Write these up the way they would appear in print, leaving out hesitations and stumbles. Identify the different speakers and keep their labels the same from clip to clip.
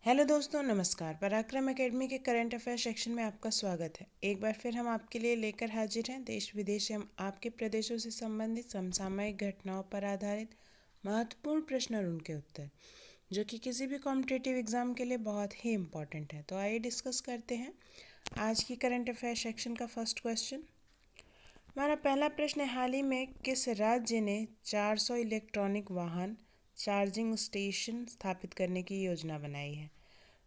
Speaker 1: Hello दोस्तों, नमस्कार। पराक्रम एकेडमी के करंट अफेयर सेक्शन में आपका स्वागत है। एक बार फिर हम आपके लिए लेकर हाजिर हैं देश विदेश एवं आपके प्रदेशों से संबंधित समसामयिक घटनाओं पर आधारित महत्वपूर्ण प्रश्न और उनके उत्तर, जो कि किसी भी कॉम्पिटिटिव एग्जाम के लिए बहुत ही इम्पोर्टेंट है। तो आइए डिस्कस करते हैं आज की करंट अफेयर सेक्शन का फर्स्ट क्वेश्चन। हमारा पहला प्रश्न है, हाल ही में किस राज्य ने 400 इलेक्ट्रॉनिक वाहन चार्जिंग स्टेशन स्थापित करने की योजना बनाई है?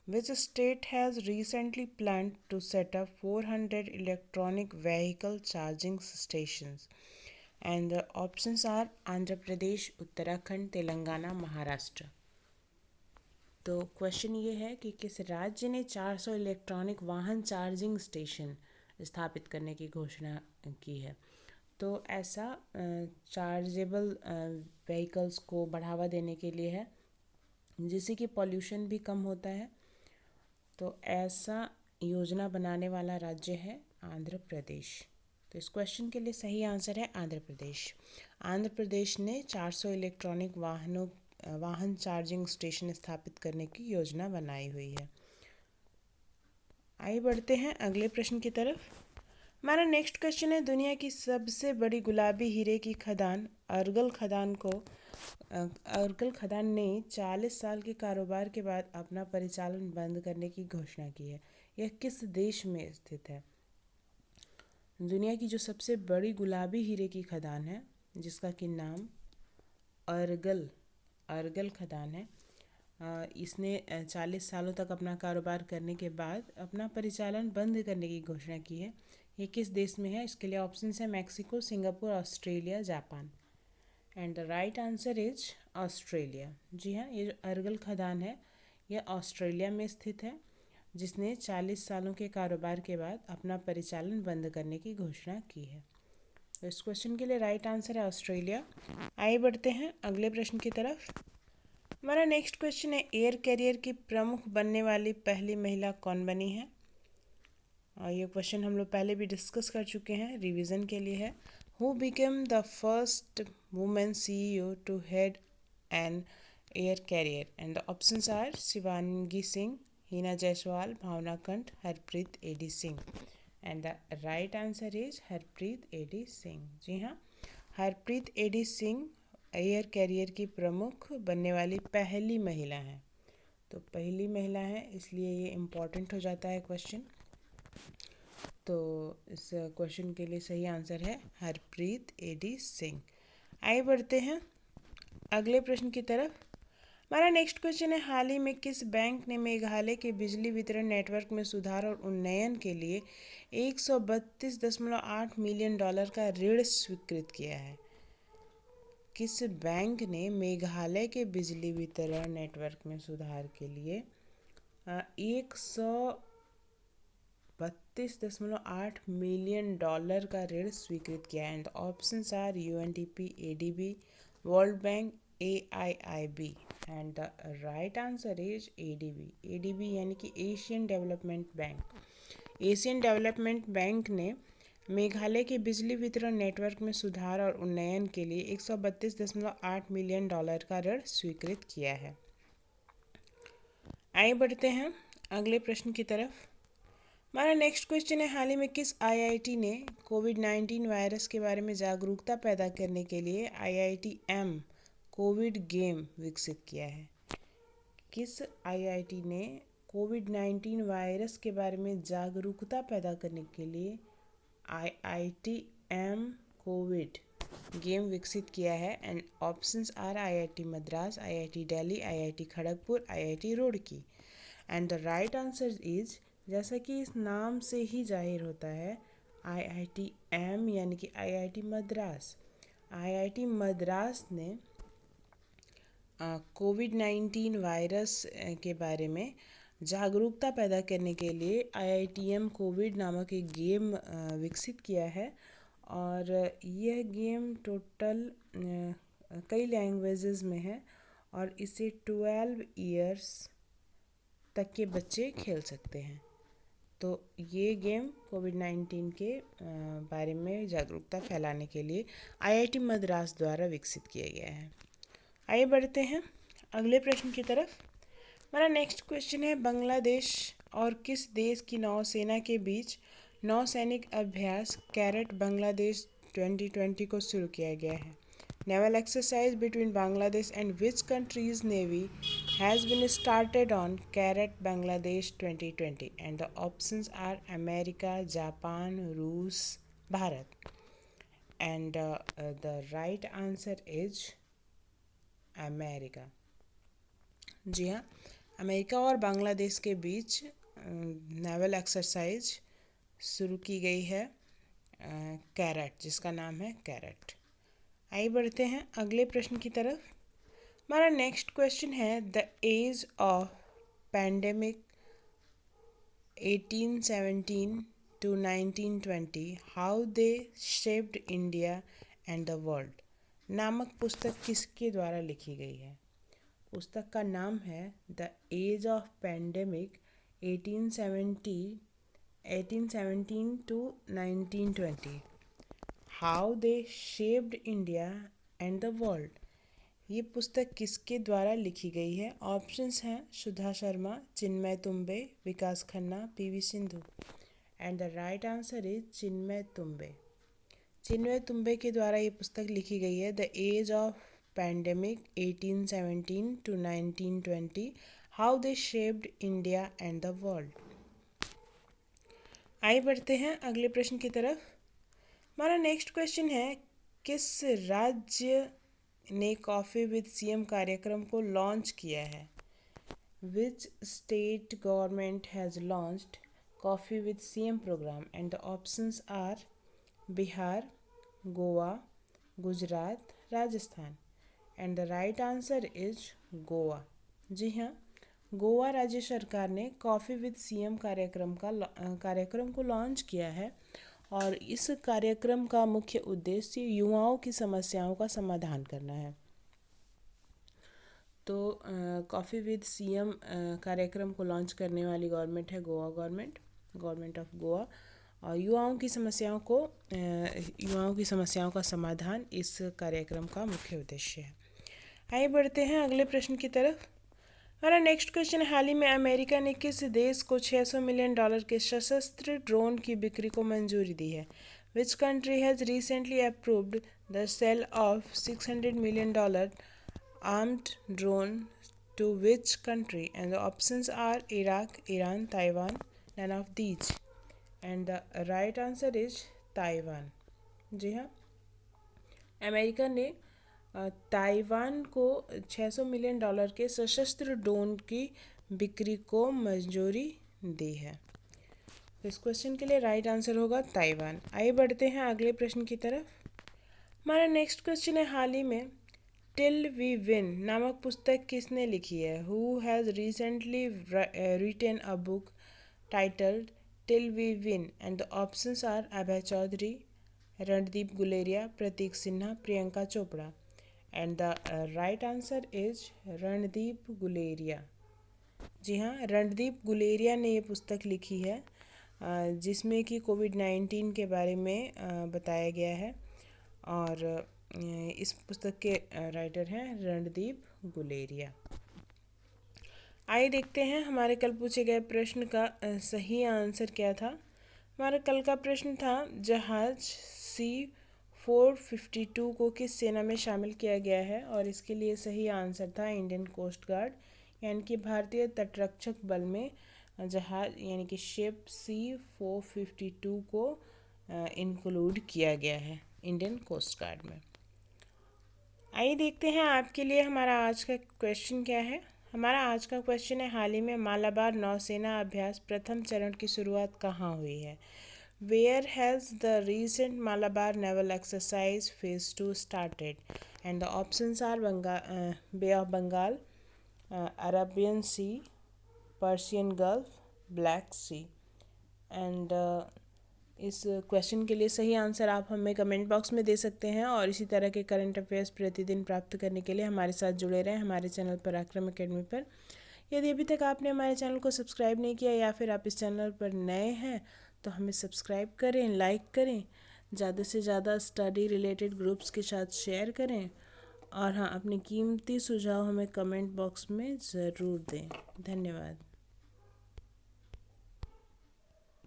Speaker 1: Which state has recently planned to set up 400 electronic vehicle charging stations? And the options are Andhra Pradesh, Uttarakhand, Telangana, Maharashtra. तो क्वेश्चन ये है कि किस राज्य ने 400 इलेक्ट्रॉनिक वाहन चार्जिंग स्टेशन स्थापित करने की घोषणा की है? तो ऐसा चार्जेबल व्हीकल्स को बढ़ावा देने के लिए है, जिससे कि पॉल्यूशन भी कम होता है। तो ऐसा योजना बनाने वाला राज्य है आंध्र प्रदेश। तो इस क्वेश्चन के लिए सही आंसर है आंध्र प्रदेश। आंध्र प्रदेश ने 400 इलेक्ट्रॉनिक वाहन चार्जिंग स्टेशन स्थापित करने की योजना बनाई हुई है। आइए बढ़ते हैं अगले प्रश्न की तरफ। हमारा नेक्स्ट क्वेश्चन है, दुनिया की सबसे बड़ी गुलाबी हीरे की खदान अर्गल खदान ने 40 साल के कारोबार के बाद अपना परिचालन बंद करने की घोषणा की है। यह किस देश में स्थित है? दुनिया की जो सबसे बड़ी गुलाबी हीरे की खदान है, जिसका कि नाम अर्गल खदान है, इसने 40 सालों तक अपना कारोबार करने के बाद अपना परिचालन बंद करने की घोषणा की है। ये किस देश में है? इसके लिए ऑप्शन है Mexico, Singapore, Australia, Japan. And the right answer is Australia. जी हाँ, ये जो अर्गल खदान है यह ऑस्ट्रेलिया में स्थित है, जिसने 40 सालों के कारोबार के बाद अपना परिचालन बंद करने की घोषणा की है। तो इस क्वेश्चन के लिए राइट आंसर है ऑस्ट्रेलिया। आइए बढ़ते हैं अगले प्रश्न की तरफ। हमारा नेक्स्ट क्वेश्चन है, एयर कैरियर की प्रमुख बनने वाली पहली महिला कौन बनी है? और ये क्वेश्चन हम लोग पहले भी डिस्कस कर चुके हैं, रिवीजन के लिए है। Who became the first woman CEO to head an air carrier? And the options are Shivangi Singh, Hina Jaiswal, Bhavna Kant, Harpreet A.D. Singh. And the right answer is Harpreet A.D. Singh. जी हाँ, Harpreet A.D. Singh air career की प्रमुख बनने वाली पहली महिला है। तो पहली महिला है, इसलिए ये इम्पॉर्टेंट हो जाता है क्वेश्चन। तो इस क्वेश्चन के लिए सही आंसर है हरप्रीत A.D. सिंह। आगे बढ़ते हैं अगले प्रश्न की तरफ। हमारा नेक्स्ट क्वेश्चन है, हाल ही में किस बैंक ने मेघालय के बिजली वितरण नेटवर्क में सुधार और उन्नयन के लिए 132.8 मिलियन डॉलर का ऋण स्वीकृत किया है? किस बैंक ने मेघालय के बिजली वितरण नेटवर्क में सुधार के लिए 132.8 मिलियन डॉलर का ऋण स्वीकृत किया है? And options are UNDP, ADB, World Bank, AIIB। And the right answer is ADB। ADB यानी कि Asian Development Bank. Asian Development Bank ने मेघालय के बिजली वितरण नेटवर्क में सुधार और उन्नयन के लिए 132.8 मिलियन डॉलर का ऋण स्वीकृत किया है। आगे बढ़ते हैं अगले प्रश्न की तरफ। हमारा नेक्स्ट क्वेश्चन है, हाल ही में किस IIT ने कोविड-19 वायरस के बारे में जागरूकता पैदा करने के लिए IITM कोविड गेम विकसित किया है? किस IIT ने कोविड-19 वायरस के बारे में जागरूकता पैदा करने के लिए IITM कोविड गेम विकसित किया है? And options are IIT Madras, IIT Delhi, IIT Kharagpur, IIT Roorkee. And the right answer is, जैसा कि इस नाम से ही जाहिर होता है, IITM यानी कि IIT मद्रास। IIT मद्रास ने कोविड-19 वायरस के बारे में जागरूकता पैदा करने के लिए IITM कोविड नामक एक गेम विकसित किया है। और यह गेम टोटल कई लैंग्वेजेस में है और इसे 12 इयर्स तक के बच्चे खेल सकते हैं। तो ये गेम कोविड-19 के बारे में जागरूकता फैलाने के लिए IIT मद्रास द्वारा विकसित किया गया है। आइए बढ़ते हैं अगले प्रश्न की तरफ। हमारा नेक्स्ट क्वेश्चन है, बांग्लादेश और किस देश की नौसेना के बीच नौसैनिक अभ्यास कैरेट बांग्लादेश 2020 को शुरू किया गया है? Naval exercise between Bangladesh and which countries navy has been started on CARAT Bangladesh 2020 and the options are America, Japan, रूस, Bharat. And the right answer is America. जी हाँ, अमेरिका और बांग्लादेश के बीच नेवल एक्सरसाइज शुरू की गई है कैरेट, जिसका नाम है कैरेट। आइए बढ़ते हैं अगले प्रश्न की तरफ। हमारा नेक्स्ट क्वेश्चन है, the age of pandemic 1817 to 1920 how they shaped India and the world नामक पुस्तक किसके द्वारा लिखी गई है? पुस्तक का नाम है the age of pandemic 1817 to 1920 how they shaped India and the world. ये पुस्तक किसके द्वारा लिखी गई है? ऑप्शंस हैं Sudha Sharma, Chinmay Tumbe, Vikas Khanna, PV Sindhu. And the right answer is Chinmay Tumbe. Chinmay Tumbe के द्वारा ये पुस्तक लिखी गई है, the age of pandemic 1817 to 1920 how they shaped India and the world. आइए बढ़ते हैं अगले प्रश्न की तरफ। हमारा नेक्स्ट क्वेश्चन है, किस राज्य ने कॉफ़ी विद सीएम कार्यक्रम को लॉन्च किया है? Which state government has launched coffee with CM programme and the options are Bihar, Goa, Gujarat, Rajasthan. And the right answer is Goa. जी हाँ, गोवा राज्य सरकार ने कॉफ़ी विद सीएम कार्यक्रम को लॉन्च किया है और इस कार्यक्रम का मुख्य उद्देश्य युवाओं की समस्याओं का समाधान करना है। तो कॉफ़ी विद सीएम कार्यक्रम को लॉन्च करने वाली गवर्नमेंट है गोवा गवर्नमेंट ऑफ गोवा। और युवाओं की समस्याओं का समाधान इस कार्यक्रम का मुख्य उद्देश्य है। आइए बढ़ते हैं अगले प्रश्न की तरफ। हमारा नेक्स्ट क्वेश्चन, हाल ही में अमेरिका ने किस देश को $600 मिलियन के सशस्त्र ड्रोन की बिक्री को मंजूरी दी है? Which country has recently approved the sale of $600 million armed drone to which country? And the options are Iraq, Iran, Taiwan, none of these. And the right answer is Taiwan. जी हाँ, America ने Taiwan को $600 million के सशस्त्र drone की बिक्री को मंजूरी दी है। तो इस क्वेश्चन के लिए राइट आंसर होगा ताइवान। आइए बढ़ते हैं अगले प्रश्न की तरफ। हमारा नेक्स्ट क्वेश्चन है, हाल ही में टिल वी विन नामक पुस्तक किसने लिखी है? Who has recently written a book titled till we win? And the options are Abhay Chaudhary, Randeep Guleria, Prateek Sinha, Priyanka Chopra. And the right answer is Randeep Guleria. जी हाँ, रणदीप गुलेरिया ने ये पुस्तक लिखी है जिसमें कि कोविड-19 के बारे में बताया गया है और इस पुस्तक के राइटर हैं रणदीप गुलेरिया। आइए देखते हैं हमारे कल पूछे गए प्रश्न का सही आंसर क्या था। हमारा कल का प्रश्न था, जहाज C-452 को किस सेना में शामिल किया गया है? और इसके लिए सही आंसर था इंडियन कोस्ट गार्ड, यानी कि भारतीय तटरक्षक बल में जहाज यानी कि शिप C-452 को इंक्लूड किया गया है इंडियन कोस्ट गार्ड में। आइए देखते हैं आपके लिए हमारा आज का क्वेश्चन क्या है। हमारा आज का क्वेश्चन है, हाल ही में मालाबार नौसेना अभ्यास प्रथम चरण की शुरुआत कहाँ हुई है? Where has the recent Malabar naval exercise phase 2 started? And the options are Bay of Bengal, Arabian Sea, Persian Gulf, Black Sea. And इस क्वेश्चन के लिए सही आंसर आप हमें कमेंट बॉक्स में दे सकते हैं और इसी तरह के करंट अफेयर्स प्रतिदिन प्राप्त करने के लिए हमारे साथ जुड़े रहें हमारे चैनल पराक्रम अकेडमी पर। यदि अभी तक आपने हमारे चैनल को सब्सक्राइब नहीं किया या फिर आप इस चैनल पर नए हैं तो हमें सब्सक्राइब करें, लाइक करें, ज़्यादा से ज़्यादा स्टडी रिलेटेड ग्रुप्स के साथ शेयर करें और हाँ, अपने कीमती सुझाव हमें कमेंट बॉक्स में ज़रूर दें। धन्यवाद।